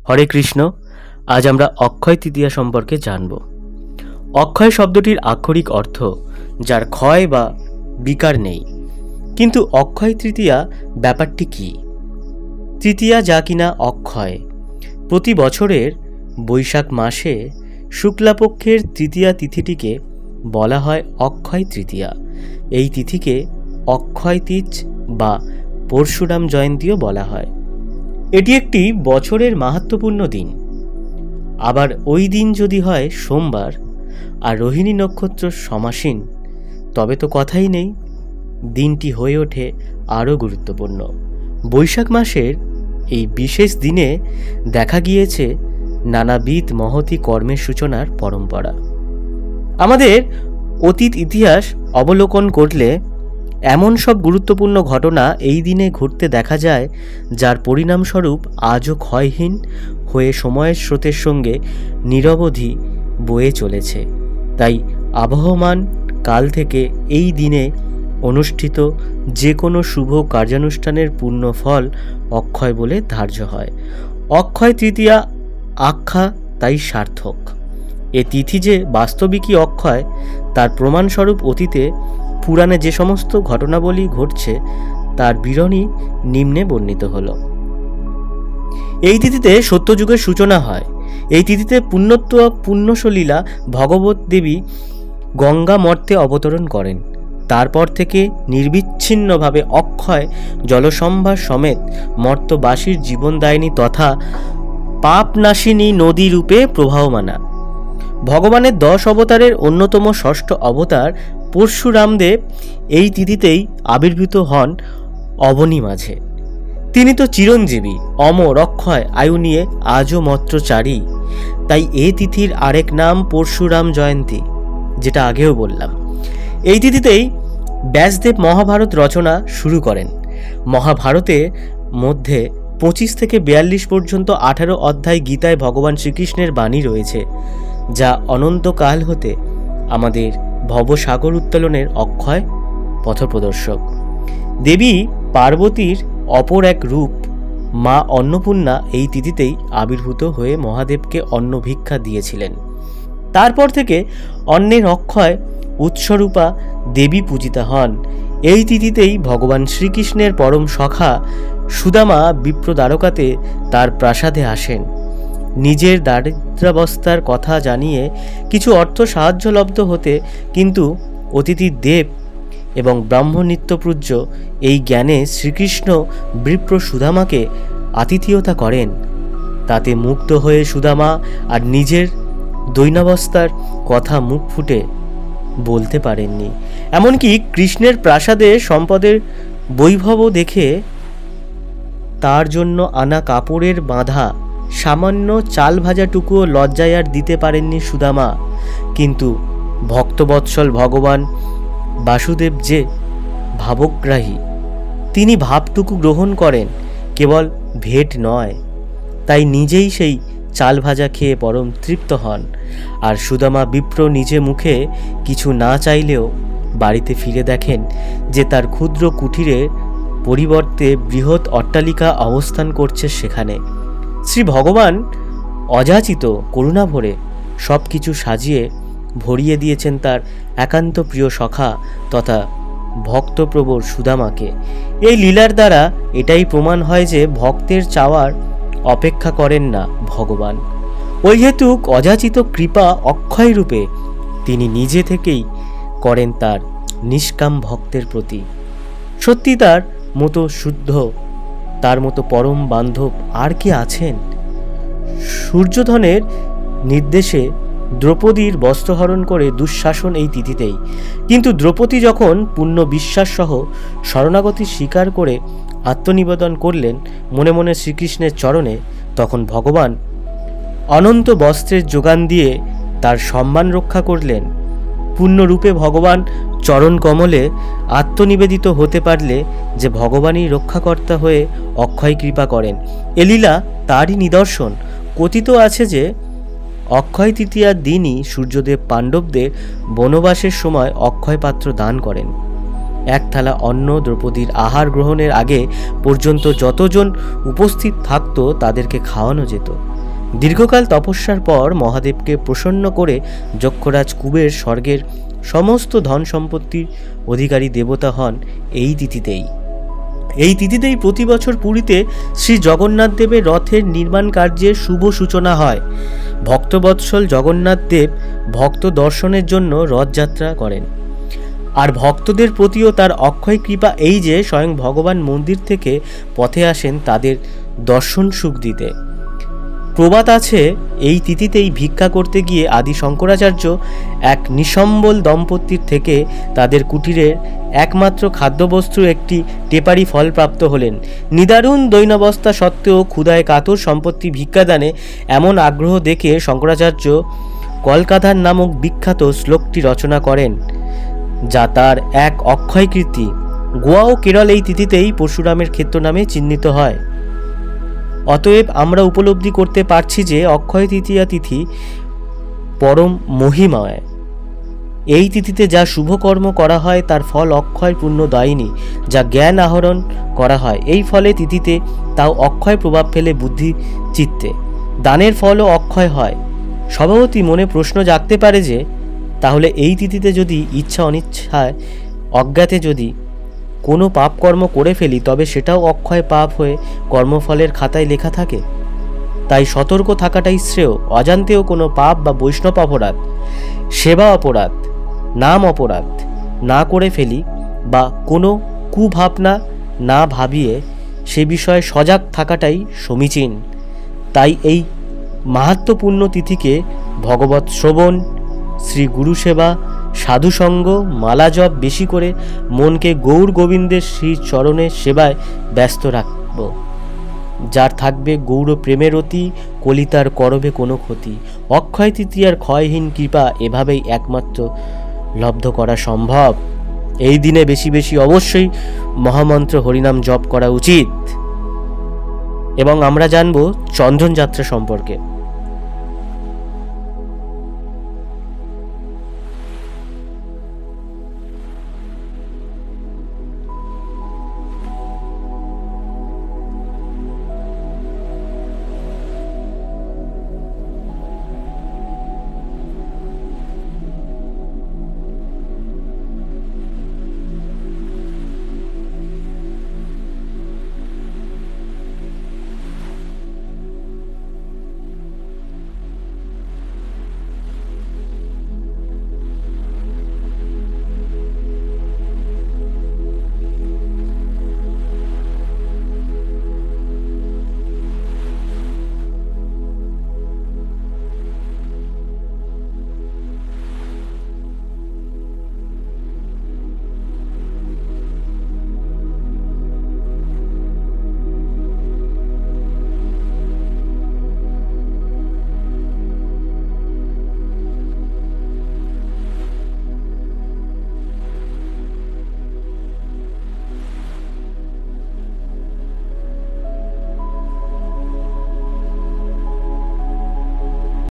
হরে কৃষ্ণ। আজ আমরা অক্ষয় তৃতীয়া সম্পর্কে জানব। অক্ষয় শব্দটির আক্ষরিক অর্থ যার ক্ষয় বা বিকার নেই। কিন্তু অক্ষয় তৃতীয়া ব্যাপারটি কি? তৃতীয়া যা কিনা অক্ষয়, প্রতি বছরের বৈশাখ মাসে শুক্লাপক্ষের তৃতীয়া তিথিটিকে বলা হয় অক্ষয় তৃতীয়া। এই তিথিকে অক্ষয় তিথ বা পরশুরাম জয়ন্তীও বলা হয়। এটি একটি বছরের মাহাত্ম্যপূর্ণ দিন। আবার ওই দিন যদি হয় সোমবার আর রোহিণী নক্ষত্র সমাসীন, তবে তো কথাই নেই, দিনটি হয়ে ওঠে আরও গুরুত্বপূর্ণ। বৈশাখ মাসের এই বিশেষ দিনে দেখা গিয়েছে নানাবিধ মহতী কর্মের সূচনার পরম্পরা। আমাদের অতীত ইতিহাস অবলোকন করলে এমন সব গুরুত্বপূর্ণ ঘটনা এই দিনে ঘটতে দেখা যায়, যার পরিণামস্বরূপ আজও ক্ষয়হীন হয়ে সময়ের স্রোতের সঙ্গে নিরবধি বয়ে চলেছে। তাই আবহমান কাল থেকে এই দিনে অনুষ্ঠিত যে কোনো শুভ কার্যানুষ্ঠানের পূর্ণ ফল অক্ষয় বলে ধার্য হয়। অক্ষয় তৃতীয়া আখ্যা তাই সার্থক। এ তিথি যে বাস্তবিকই অক্ষয়, তার প্রমাণস্বরূপ অতীতে পুরাণে যে সমস্ত ঘটনাবলী ঘটছে তার বিবরণী নিম্নে বর্ণিত হল। এই তিথিতে সত্যযুগের সূচনা হয়। এই তিথিতে পুণ্যসলীলা ভগবত দেবী গঙ্গা মর্তে অবতরণ করেন। তারপর থেকে নির্বিচ্ছিন্নভাবে অক্ষয় জলসম্ভার সমেত মর্তবাসীর জীবনদায়িনী তথা পাপনাশিনী নদী রূপে প্রবাহমানা। ভগবানের 10 অবতারের অন্যতম ষষ্ঠ অবতার পরশুরামদেব এই তিথিতেই আবির্ভূত হন অবনী মাঝে। তিনি তো চিরঞ্জীবী, অমর, অক্ষয় আয়ু নিয়ে আজও মত্রচারী। তাই এই তিথির আরেক নাম পরশুরাম জয়ন্তী, যেটা আগেও বললাম। এই তিথিতেই ব্যাসদেব মহাভারত রচনা শুরু করেন। মহাভারতের মধ্যে 25 থেকে 42 পর্যন্ত 18 অধ্যায় গীতায় ভগবান শ্রীকৃষ্ণের বাণী রয়েছে, যা অনন্তকাল হতে আমাদের ভবসাগর উত্তোলনের অক্ষয় পথপ্রদর্শক। দেবী পার্বতীর অপর এক রূপ মা অন্নপূর্ণা এই তিথিতেই আবির্ভূত হয়ে মহাদেবকে অন্ন ভিক্ষা দিয়েছিলেন। তারপর থেকে অন্নের অক্ষয় উৎসরূপা দেবী পূজিতা হন। এই তিথিতেই ভগবান শ্রীকৃষ্ণের পরম সখা সুদামা বিপ্র দ্বারকাতে তার প্রাসাদে আসেন। নিজের দারিদ্রাবস্থার কথা জানিয়ে কিছু অর্থ সাহায্যলব্ধ হতে কিন্তু অতিথি দেব এবং ব্রাহ্ম নিত্যপূজ্য এই জ্ঞানে শ্রীকৃষ্ণ বিপ্র সুদামাকে আতিথেয়তা করেন। তাতে মুগ্ধ হয়ে সুদামা আর নিজের দৈনাবস্থার কথা মুখ ফুটে বলতে পারেননি। এমনকি কৃষ্ণের প্রাসাদে সম্পদের বৈভবও দেখে তার জন্য আনা কাপড়ের বাঁধা সামান্য চাল ভাজাটুকুও লজ্জায় আর দিতে পারেননি সুদামা। কিন্তু ভক্তবৎসল ভগবান বাসুদেব যে ভাবগ্রাহী, তিনি ভাবটুকু গ্রহণ করেন, কেবল ভেট নয়। তাই নিজেই সেই চাল ভাজা খেয়ে পরম তৃপ্ত হন। আর সুদামা বিপ্র নিজে মুখে কিছু না চাইলেও বাড়িতে ফিরে দেখেন যে তার ক্ষুদ্র কুটিরের পরিবর্তে বৃহৎ অট্টালিকা অবস্থান করছে সেখানে। শ্রী ভগবান অযাচিত করুণা ভরে সব কিছু সাজিয়ে ভরিয়ে দিয়েছেন তার একান্ত প্রিয় সখা তথা ভক্তপ্রবর সুদামাকে। এই লীলার দ্বারা এটাই প্রমাণ হয় যে ভক্তের চাওয়ার অপেক্ষা করেন না ভগবান। ওই হেতুক অযাচিত কৃপা অক্ষয় রূপে তিনি নিজে থেকেই করেন তার নিষ্কাম ভক্তের প্রতি। সত্যি তার মতো শুদ্ধ, তার মতো পরম বান্ধব আর কি আছেন? সূর্যধনের নির্দেশে দ্রৌপদীর বস্ত্রহরণ করে দুঃশাসন এই তিথিতেই। কিন্তু দ্রৌপদী যখন পূর্ণ বিশ্বাস সহ শরণাগতি স্বীকার করে আত্মনিবেদন করলেন মনে মনে শ্রীকৃষ্ণের চরণে, তখন ভগবান অনন্ত বস্ত্রের যোগান দিয়ে তার সম্মান রক্ষা করলেন। পূর্ণরূপে ভগবান চরণ কমলে আত্মনিবেদিত হতে পারলে যে ভগবানই রক্ষাকর্তা হয়ে অক্ষয় কৃপা করেন, এ লীলা তারই নিদর্শন। কথিত আছে যে অক্ষয় তৃতীয়ার দিনই সূর্যদেব পাণ্ডবদের বনবাসের সময় অক্ষয় পাত্র দান করেন। এক থালা অন্ন দ্রৌপদীর আহার গ্রহণের আগে পর্যন্ত যতজন উপস্থিত থাকত তাদেরকে খাওয়ানো যেত। দীর্ঘকাল তপস্যার পর মহাদেবকে প্রসন্ন করে যক্ষরাজ কুবের স্বর্গের সমস্ত ধন সম্পত্তির অধিকারী দেবতা হন এই তিথিতেই। এই তিথিতেই প্রতি বছর পুরীতে শ্রী জগন্নাথ দেবের রথের নির্মাণ কার্যের শুভ সূচনা হয়। ভক্তবৎসল জগন্নাথ দেব ভক্ত দর্শনের জন্য রথযাত্রা করেন। আর ভক্তদের প্রতিও তার অক্ষয় কৃপা এই যে স্বয়ং ভগবান মন্দির থেকে পথে আসেন তাদের দর্শন সুখ দিতে। প্রবাদ আছে, এই তিথিতেই ভিক্ষা করতে গিয়ে আদি শঙ্করাচার্য এক নিঃসম্বল দম্পতির থেকে তাদের কুটিরের একমাত্র খাদ্যবস্তুর একটি টেপারি ফল প্রাপ্ত হলেন। নিদারুণ দৈনাবস্থা সত্ত্বেও ক্ষুধায় কাতর সম্পত্তি ভিক্ষাদানে এমন আগ্রহ দেখে শঙ্করাচার্য কলকাতার নামক বিখ্যাত শ্লোকটি রচনা করেন, যা তার এক অক্ষয় কীর্তি। গোয়া ও কেরল এই তিথিতেই পরশুরামের ক্ষেত্র নামে চিহ্নিত হয়। অতএব আমরা উপলব্ধি করতে পারছি যে অক্ষয় তৃতীয়া তিথি পরম মহিমায়। এই তিথিতে যা শুভকর্ম করা হয় তার ফল অক্ষয় পুণ্যদায়িনী। যা জ্ঞান আহরণ করা হয় এই ফলে তিথিতে তাও অক্ষয় প্রভাব ফেলে বুদ্ধি চিত্তে। দানের ফলও অক্ষয় হয়। স্বভাবতই মনে প্রশ্ন জাগতে পারে যে তাহলে এই তিথিতে যদি ইচ্ছা অনিচ্ছায় অজ্ঞাতে যদি কোনো পাপকর্ম করে ফেলি তবে সেটাও অক্ষয় পাপ হয়ে কর্মফলের খাতায় লেখা থাকে। তাই সতর্ক থাকাটাই শ্রেয়। অজান্তেও কোনো পাপ বা বৈষ্ণব অপরাধ, সেবা অপরাধ, নাম অপরাধ না করে ফেলি বা কোনো কুভাবনা না ভাবিয়ে সে বিষয়ে সজাগ থাকাটাই সমীচীন। তাই এই মাহাত্ম্যপূর্ণ তিথিকে ভগবৎ শ্রবণ, শ্রী গুরু সেবা, সাধুসঙ্গ, মালা জপ বেশি করে মনকে গৌর গোবিন্দের শ্রী চরণের সেবায় ব্যস্ত রাখব। যার থাকবে গৌর প্রেমের অতি, কলিতার করবে কোনো ক্ষতি। অক্ষয় তৃতীয়ার ক্ষয়হীন কৃপা এভাবেই একমাত্র লব্ধ করা সম্ভব। এই দিনে বেশি বেশি অবশ্যই মহামন্ত্র হরিনাম জপ করা উচিত। এবং আমরা জানব চন্দন যাত্রা সম্পর্কে।